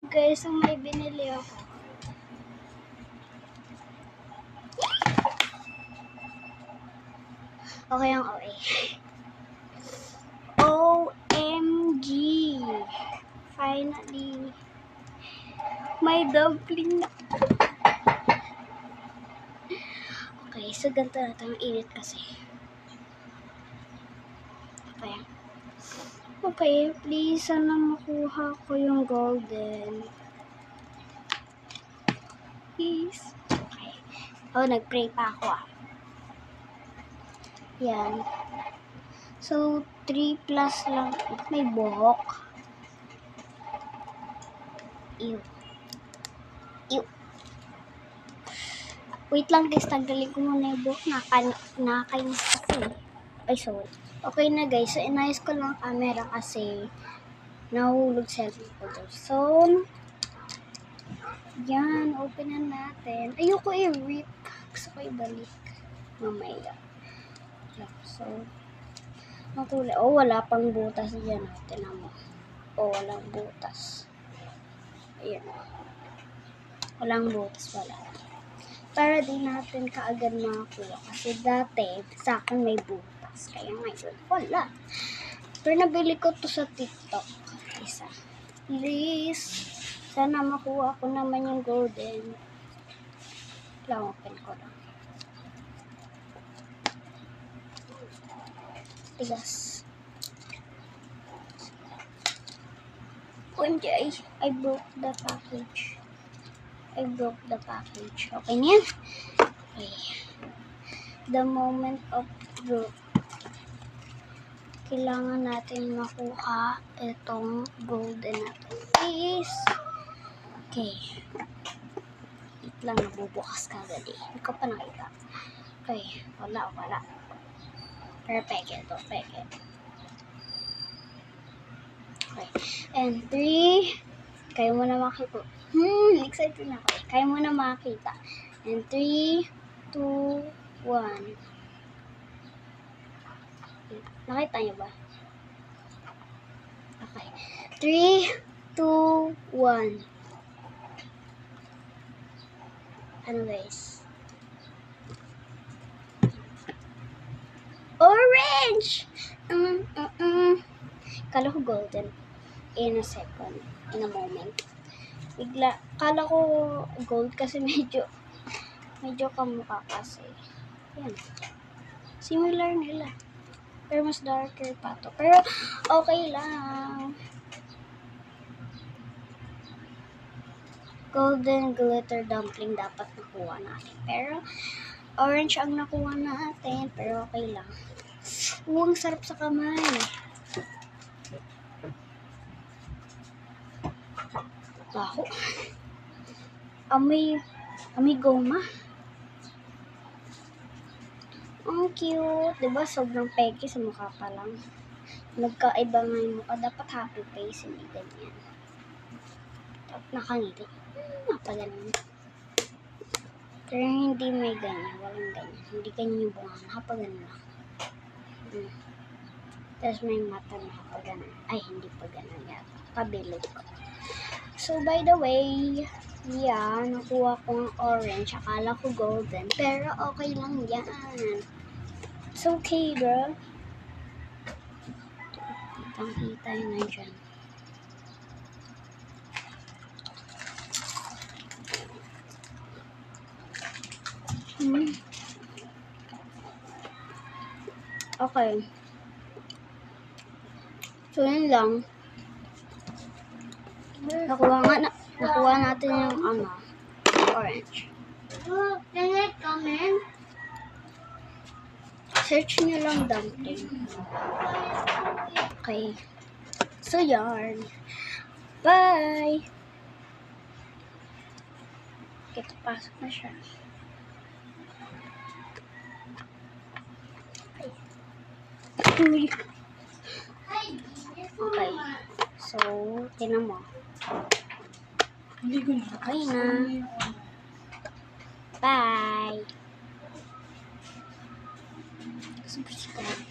Guys, ang may binili ako. Okay ang OA. OMG! Finally! May dumpling na. Okay, so ganito na ito. Ang init kasi. Okay, please, sana makuha ko yung golden. Please. Okay. Oh, nag-pray pa ako Yan. So, 3 plus lang. May buhok. Ew. Wait lang guys, tanggalin ko muna yung buhok. Nakakainis kasi. Ay, sorry. Okay na guys, so inayos ko lang camera kasi nahulog cellphone ko doon. So, yan, open na natin. Ayoko i-rip. Gusto ko ibalik. Mamaya. So, ang kulay. Oh, wala pang butas dyan. Tinan mo. Oh, walang butas. Ayan. Walang butas, wala. Para di natin kaagad makakuha. Kasi dati, sa akin may butas. Kaya ngayon, wala. Pero nabili ko to sa TikTok. Isa. Please. Sana makuha ko naman yung golden. Lang, open ko lang. Tigas. OMG, I broke the package. Okay na yan. Okay. The moment of truth. Kailangan natin makuha itong golden na to. Please. Okay. Wait lang, nabubukas ka agad eh. Hindi ko pa nakita. Okay. Wala. Perfect. Ito, perfect. Okay. And 3. Kayo mo na makita. Excited na ako. Kayo mo na makita. And 3, 2, 1. Nakita niyo ba? Okay. 3, 2, 1. Ano guys? Orange! Kala ko golden. In a second. In a moment. Bigla. Kala ko gold kasi medyo kamukha kasi. Yan. Similar nila. Pero mas darker pa to. Pero okay lang. Golden glitter dumpling dapat nakuha natin. Pero orange ang nakuha natin. Pero okay lang. Ang sarap sa kamay. Baho. Amoy goma. Ang cute. Diba? Sobrang peki sa mukha pa lang. Nagkaiba nga yung mukha. Dapat happy face. Hindi ganyan. Nakangiti. Napaganon. Pero hindi may ganyan. Walang ganyan. Hindi ganyan yung bunga. Nakapaganon lang. Tapos may mata na nakapaganon. Ay, hindi pa ganon yata. Kabilog ko. So, by the way, yan. Nakuha ko ng orange. Akala ko golden. Pero okay lang yan. It's okay, bro. Kitang-kita yun na dyan. Okay. So, yun lang. Nakuha natin yung orange. Can I comment? Search nyo lang dumpling. Okay. So, yarn. Bye! Ito, pasok na siya. Okay. So, tinan mo. Okay na. Bye! Subscribe.